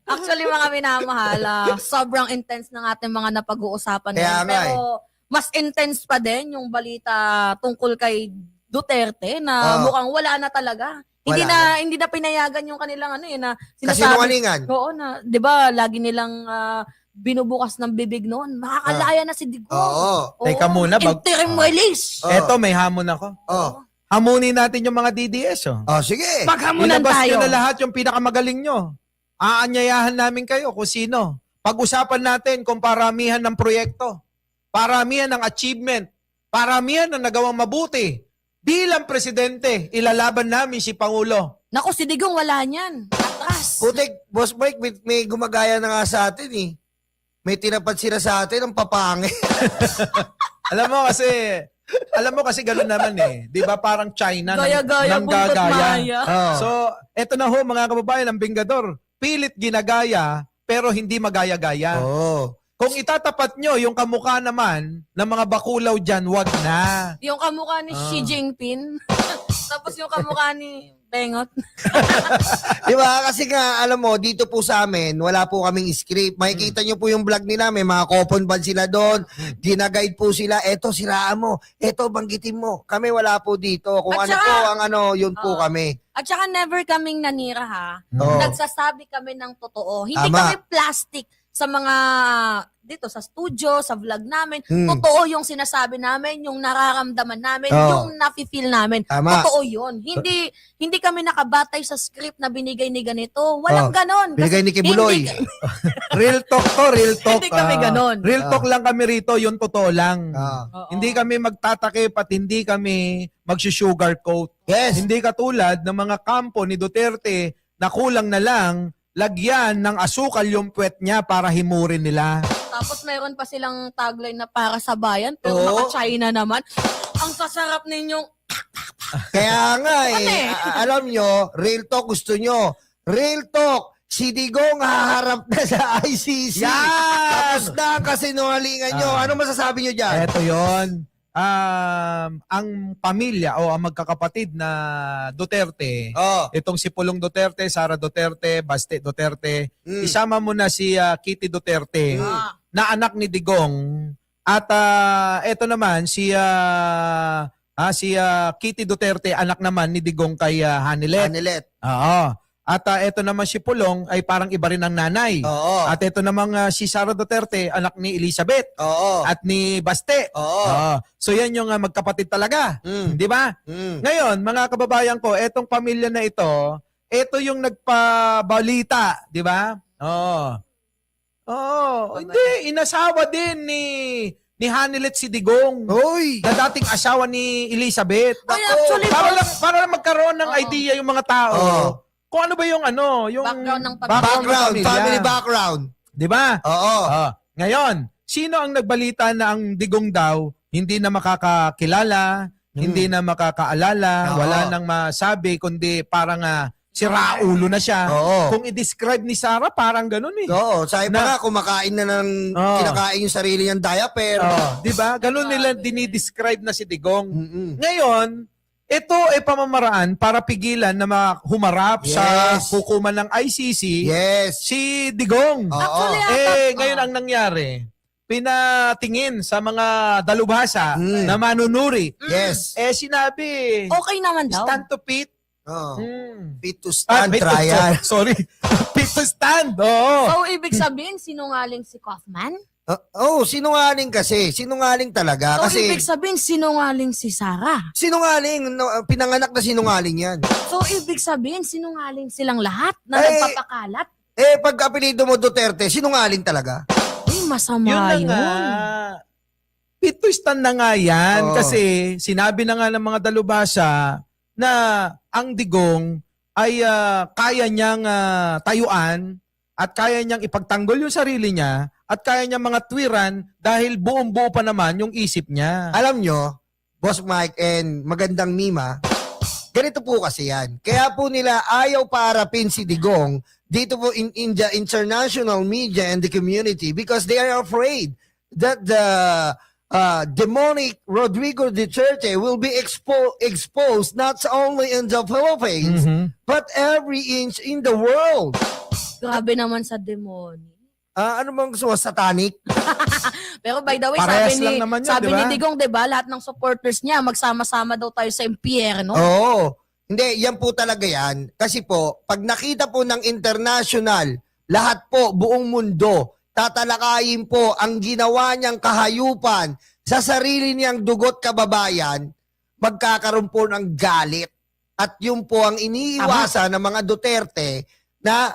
Actually, mga minamahal, sobrang intense ng ating mga napag-uusapan Kaya ngayon. nga Pero mas intense pa din yung balita tungkol kay Duterte na mukhang wala na talaga. Hindi na pinayagan yung kanilang na sinasabi. Kasinungalingan. Oo na, 'di ba? Lagi nilang binubukas ng bibig noon. Makakalaya na si Digong. Oo. Teka muna, interim release. Eto, may hamon ako. Hamunin natin yung mga DDS, Sige. Paghamunan Ilabas tayo. nyo na lahat yung pinakamagaling nyo. Aanyayahan namin kayo kung sino. Pag-usapan natin kung paramihan ng proyekto, paramihan ng achievement, paramihan ng nagawang mabuti. Bilang presidente, ilalaban namin si Pangulo. Naku, si Digong wala niyan. Atras. Putik, Boss Mike, may gumagaya na nga sa atin eh. May tinapat sila sa atin ng papangit. Alam mo kasi gano'n naman eh. 'Di ba parang China Gaya-gaya, nang buntot gagaya. maya. So, eto na ho mga kababayan, ang Bingador. Pilit ginagaya pero hindi magaya-gaya. Kung itatapat nyo yung kamukha naman ng mga bakulaw dyan, wag na. Yung kamukha ni Xi Jinping. Tapos yung kamukha ni Bengot. Di ba? Kasi nga, alam mo, dito po sa amin, wala po kaming script. Makikita nyo po yung vlog nila, may mga coupon band sila doon. Ginaguide po sila, eto siraan mo, eto banggitin mo. Kami wala po dito. Kung At ano saka, po ang yun po kami. At saka never kaming nanira ha. Oo. Nagsasabi kami ng totoo. Hindi Tama. kami plastic sa mga dito sa studio, sa vlog namin. Totoo yung sinasabi namin, yung nararamdaman namin, yung nafe-feel namin. Tama. Totoo yun. Hindi kami nakabatay sa script na binigay ni ganito. Walang ganon. Binigay ni Kibuloy. Real talk to, real talk. Hindi kami ganon. Real talk lang kami rito, yun totoo lang. Oo. Hindi kami magtatakip at hindi kami mag-sugarcoat. Yes. Hindi katulad ng mga kampo ni Duterte na kulang na lang lagyan ng asukal yung puwet niya para himurin nila. Tapos meron pa silang tagline na para sa bayan, pero Oo. naka-China naman. Ang sasarap ninyong Kaya nga Ano eh, alam nyo, real talk gusto nyo. Real talk, si Digong haharap na sa ICC. Yan! Tapos na ang kasinungalingan nyo. Ano masasabi nyo dyan? Eto yon. Ang pamilya o ang magkakapatid na Duterte, itong si Pulong Duterte, Sara Duterte, Baste Duterte, isama mo na si Kitty Duterte, na anak ni Digong, at eto naman si Kitty Duterte, anak naman ni Digong kay Hanilet. Anilet. Oo. At eto naman si Pulong ay parang iba rin ang nanay. Oo. At eto namang si Sara Duterte, anak ni Elizabeth. Oo. At ni Baste. Oo. So yan yung magkapatid talaga. Di ba? Ngayon, mga kababayan ko, etong pamilya na ito yung nagpabalita. Di ba? Hindi. Inasawa din ni Hanilet si Digong. Hoy! Na dating asawa ni Elizabeth. Ay, actually, Para lang magkaroon ng idea yung mga tao. Kung ano ba yung Background ng pamilya. Background, pamilya. family background. Di ba? Oo. Ngayon, sino ang nagbalita na ang Digong daw hindi na makakakilala, hindi na makakaalala, Oo. wala nang masabi, kundi parang siraulo na siya. Oo. Kung i-describe ni Sarah, parang ganun eh. Oo, sabi pa Na- nga, kumakain na ng kinakain yung sarili niyang diaper. Di ba? Ganun nila dinidescribe na si Digong. Mm-mm. Ngayon, ito ay pamamaraan para pigilan na humarap sa Yes. hukuman ng ICC Yes. si Digong. Oo. Actually, Ngayon ang nangyari, pinatingin sa mga dalubhasa na manunuri. Yes. Sinabi, okay naman daw. stand to pit. Oo. Hmm. Fit to stand Fit to- trial. Sorry. Fit to stand. Oo. So, ibig sabihin, sinungaling si Kaufman? Sinungaling kasi. Sinungaling talaga. So, Kasi ibig sabihin, sinungaling si Sarah? sinungaling. Pinanganak na sinungaling yan. So, ibig sabihin, sinungaling silang lahat na Eh, nagpapakalat? Pag apelido mo Duterte, sinungaling talaga. Ay, masama Yun na nga. Fit to stand na nga yan. Oo. Kasi sinabi na nga ng mga dalubhasa na ang Digong ay kaya niyang tayuan at kaya niyang ipagtanggol yung sarili niya at kaya niyang mga tuwiran dahil buong-buo pa naman yung isip niya. Alam nyo, Boss Mike and magandang Mima, ganito po kasi yan. Kaya po nila ayaw paharapin si Digong dito po in the international media and the community because they are afraid that the demonic Rodrigo Duterte will be exposed not only in the Philippines, but every inch in the world. Grabe naman sa demonyo. Ano bang gusto mo? Satanic? Pero by the way, Parehas lang naman yun, sabi di ba? ni Digong, 'di ba, lahat ng supporters niya magsama-sama daw tayo sa impyerno. Oo. Hindi, yan po talaga yan. Kasi po, pag nakita po ng international, lahat po, buong mundo, tatalakayin po ang ginawa niyang kahayupan sa sarili niyang dugot kababayan, magkakaroon po ng galit. At yun po ang iniiwasan ng mga Duterte na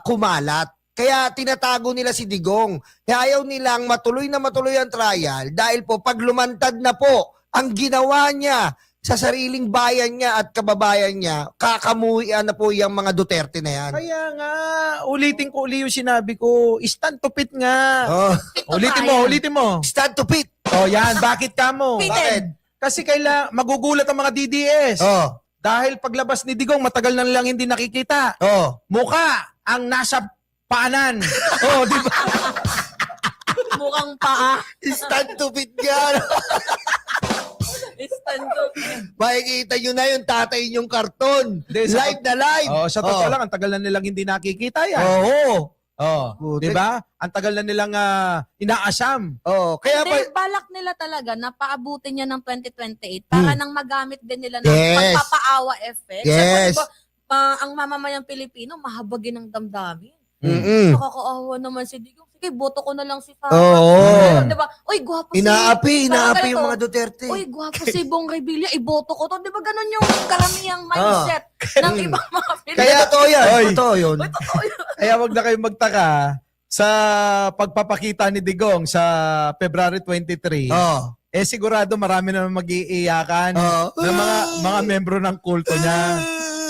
kumalat. Kaya tinatago nila si Digong. Kaya ayaw nilang matuloy na matuloy ang trial dahil po pag lumantad na po ang ginawa niya sa sariling bayan niya at kababayan niya, kakamuhian na po yung mga Duterte na yan. Kaya nga, ulitin ko uli yung sinabi ko, stand to pit nga. Oh. Ulitin mo. Stand to pit. Oh, yan, bakit ka mo? Pitted. Kasi magugulat ang mga DDS. Oh. Dahil paglabas ni Digong, matagal na lang hindi nakikita. Oh. Mukha ang nasa paanan. Oh, di ba? Mukhang paa. Stand to pit nga. Stand to. Makikita nyo na yung tatay yung karton. Live na live. Oh, sa totoo lang, ang tagal na nilang hindi nakikita yan. Oo. Oh, Buti. di ba? Ang tagal na nilang inaasam. Oh, kaya Hindi, pa balak nila talaga na paabutin niya ng 2028 para nang magamit din nila ng Yes. pagpapaawa effect. Yes. Kasi diba, ang mamamayang Pilipino, mahabagin ng damdamin. Mm-mm. Nakakaawa naman si Digong. Sige, boto ko na lang si Sara. Oo. Diba? Uy, gwapo Inaapi Parang yung ganito. mga Duterte. Uy, gwapo si Bong Revilla, iboto ko to. Di ba ganun yung karamihang mindset ng ibang mga Pilipino? Kaya totoo yan. Oy. Totoo yun. Uy, totoo yun. Kaya wag na kayong magtaka sa pagpapakita ni Digong sa February 23. Oh. Sigurado marami na mag-iiyakan Oh. ng mga membro ng kulto niya.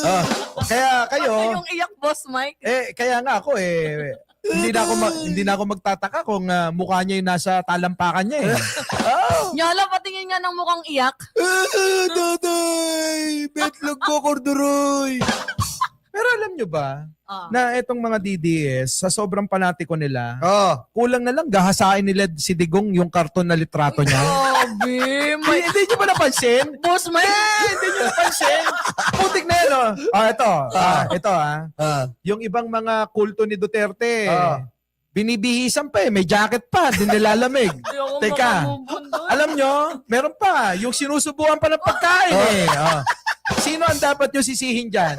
Oh. Kaya kayo, Basta yung iyak, Boss Mike. kaya nga ako hindi na ako magtataka kung mukha niya yung nasa talampakan niya eh. Nyala, patingin nga ng mukhang iyak. Tatay! Betlog ko, korduroy! Pero alam nyo ba Ah. na itong mga DDS sa sobrang panatiko nila, Oh. kulang na lang gahasain nila si Digong yung karton na litrato niya. Grabe. Hindi nyo ba napansin? Boss Mike. Hindi nyo napansin? Putik na yan, oh. Ito, yung ibang mga kulto ni Duterte, binibihisan pa eh, may jacket pa, din nilalamig. Ayoko Teka, makamubun doon. alam nyo, meron pa, yung sinusubuan pa ng pagkain eh. Oh. Sino ang dapat nyo sisihin dyan?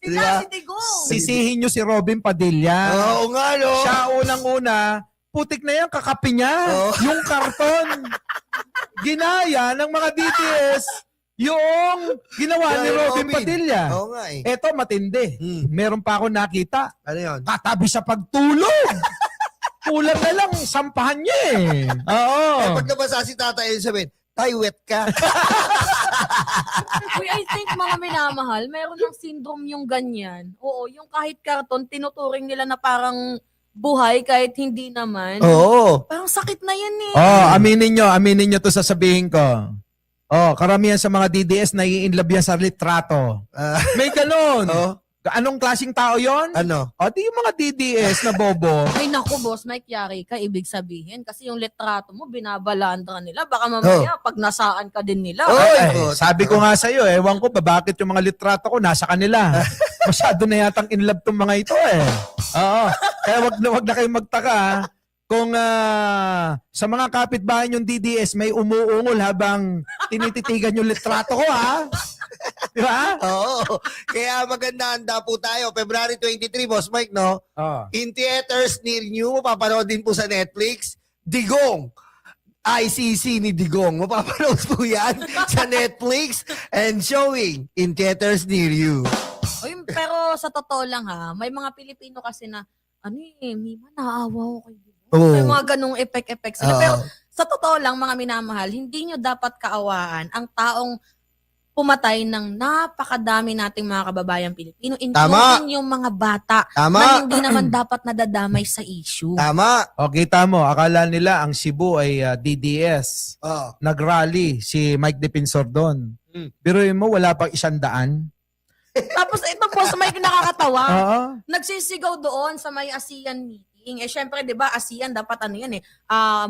Sila si Digong. Sisihin nyo si Robin Padilla. Oo nga, no? Siya unang-una, putik na yan, kakapi niya. Yung karton. Ginaya ng mga DTS yung ginawa ni Robin Padilla. Oo nga eh. Eto, matindi. Meron pa ako nakita. Ano yun? Katabi sa pagtulog. Kulang na lang, sampahan niya eh. Oo. Pag nabasa si tatay, sabihin, tay, wet ka. Uy, I think mga minamahal, meron ng syndrome yung ganyan. Oo, yung kahit karton, tinuturing nila na parang buhay kahit hindi naman. Oo. Parang sakit na yan eh. Aminin nyo to sasabihin ko. Karamihan sa mga DDS nai-inlove yan sa litrato. May ganun. Anong klaseng tao yon? Ano? Di yung mga DDS na bobo. Ay naku, Boss Mike, yari ka, ibig sabihin. Kasi yung litrato mo, binabalandra nila. Baka mamaya, pag nasaan ka din nila. Sabi ko nga sa'yo, ewan ko ba bakit yung mga litrato ko nasa kanila. Masyado na yatang inlove tong mga ito eh. Oo. Kaya wag na kayong magtaka kung sa mga kapitbahay yung DDS may umuungol habang tinititigan yung litrato ko ha. Di ba? Oo. Kaya maganda handa po tayo. February 23, Boss Mike, no? In theaters near you, mapapanood din po sa Netflix, Digong. ICC ni Digong. Mapapanood po yan sa Netflix and showing in theaters near you. Uy, pero sa totoo lang ha, may mga Pilipino kasi na, Mima, naawa ko kayo. May mga ganong effect sila. Pero sa totoo lang, mga minamahal, hindi nyo dapat kaawaan ang taong pumatay ng napakadami nating mga kababayang Pilipino, including yung mga bata na hindi naman dapat nadadamay sa issue. Tama. Kita mo, akala nila ang Cebu ay DDS. Nag-rally si Mike Defensor doon. Pero mo, wala pang 100. Tapos ito boss Mike nakakatawa. Oo. Nagsisigaw doon sa may ASEAN meeting. Eh syempre 'di ba ASEAN dapat ano 'yan eh.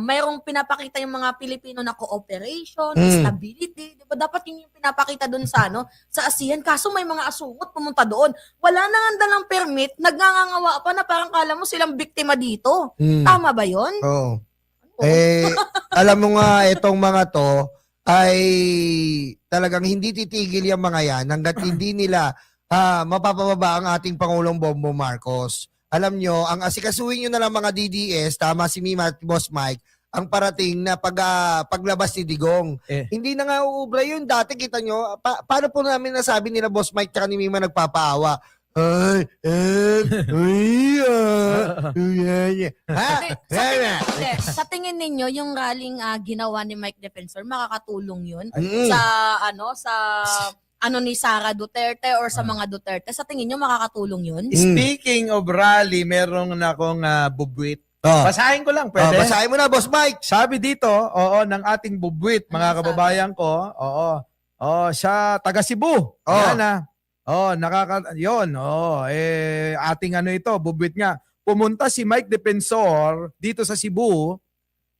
Mayroong pinapakita yung mga Pilipino na cooperation, stability, 'di ba? Dapat yun yung pinapakita doon sa ano, sa ASEAN. Kaso may mga asungot pumunta doon. Wala na nga dalang permit, nagngangawa pa na parang kala mo silang biktima dito. Tama ba 'yon? Oo. Alam mo nga itong mga to ay talagang hindi titigil yung mga yan hanggat hindi nila mapapababa ang ating Pangulong Bongbong Marcos. Alam nyo, ang asikasuhin nyo na lang mga DDS, tama si Mima at Boss Mike, ang parating na paglabas ni Digong. Hindi na nga uubra yun. Dati kita nyo, paano po namin nasabi nila Boss Mike at ni Mima nagpapaawa? Sa tingin ninyo, yung rallying ginawa ni Mike Defensor, makakatulong yun sa ni Sara Duterte or sa mga Duterte? Sa tingin nyo, makakatulong yun? Speaking of rally, meron na akong bubwit. Basahin ko lang, pwede? Basahin mo na, Boss Mike. Sabi dito, ng ating bubwit, mga kababayan ko, sa taga Cebu. Yan ating bubwit nga. Pumunta si Mike Defensor dito sa Cebu.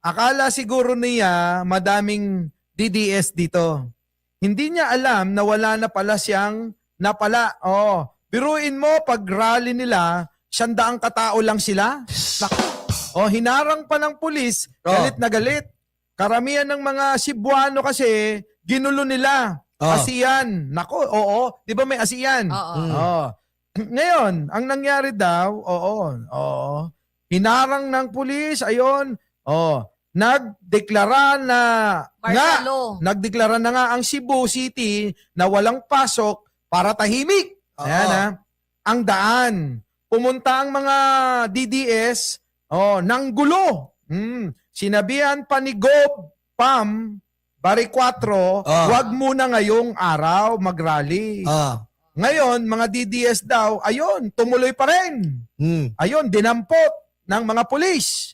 Akala siguro niya madaming DDS dito. Hindi niya alam na wala na pala siyang napala. Biruin mo pag rally nila, 100 katao lang sila. Hinarang pa ng pulis, galit na galit. Karamihan ng mga Cebuano kasi ginulo nila. ASEAN. Nako, di ba may ASEAN? Ngayon, ang nangyari daw, hinarang ng pulis, nagdeklara na nagdeklara na nga ang Cebu City na walang pasok para tahimik. Ayan ang daan. Pumunta ang mga DDS ng gulo. Sinabihan pa ni Gob Pam Bari 4, wag muna ngayong araw mag-rally. Ngayon, mga DDS daw, tumuloy pa rin. Dinampot ng mga pulis.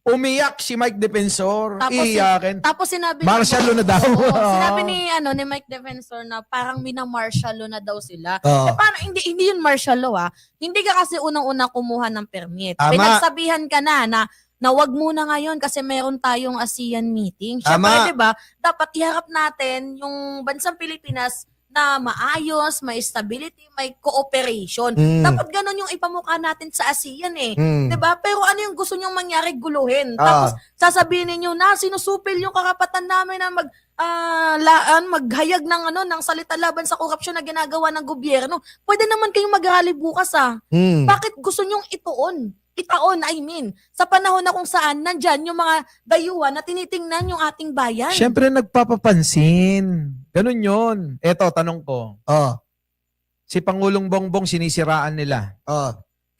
Umiyak si Mike Defensor. Iyakin. Tapos sinabi martial law na daw. Sinabi ni Mike Defensor na parang mina-martial law na daw sila. Parang hindi yun martial law Hindi ka kasi unang-una kumuha ng permit. Pinagsabihan ka na wag muna ngayon kasi meron tayong ASEAN meeting. Siyempre, 'di ba? Dapat iharap natin yung bansang Pilipinas na maayos, may stability, may cooperation. Dapat ganun yung ipamukha natin sa ASEAN 'Di ba? Pero ano yung gusto nyong mangyari? Guluhin. Tapos sasabihin niyo na sinusupil yung karapatan namin na maghayag ng salita laban sa korupsyon na ginagawa ng gobyerno. Pwede naman kayong mag-rally bukas Bakit gusto nyong itaon, sa panahon na kung saan nandyan yung mga dayuhan na tinitingnan yung ating bayan? Siyempre nagpapapansin. Ganun yun. Eto, tanong ko. Si Pangulong Bongbong sinisiraan nila.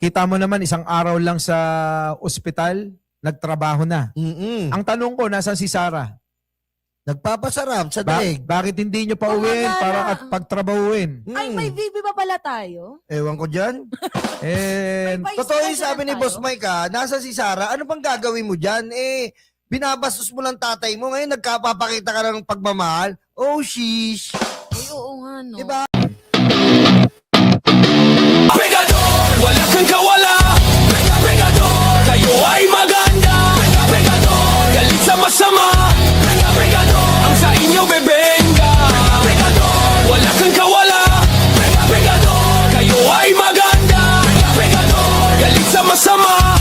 Kita mo naman, isang araw lang sa ospital, nagtrabaho na. Ang tanong ko, nasaan si Sara? Nagpapasarap sa daig. Bakit hindi nyo pauwiin para at pagtrabahuin? Ay, may VB pa pala tayo? Ewan ko dyan. Vice Totoo yung President sabi ni tayo? Boss Mike nasa si Sara, ano bang gagawin mo dyan? Binabastos mo lang tatay mo, ngayon nagkapapakita ka ng pagmamahal. Oh, sheesh. Ay, oo nga, no? Diba? Pegador, wala kang kawala. Pegador, kayo ay maganda. Pegador, galit sa masama. Pegador, ang sa inyo bebenga. Pegador, wala kang kawala. Pegador, kayo ay maganda. Pegador, galit sa masama.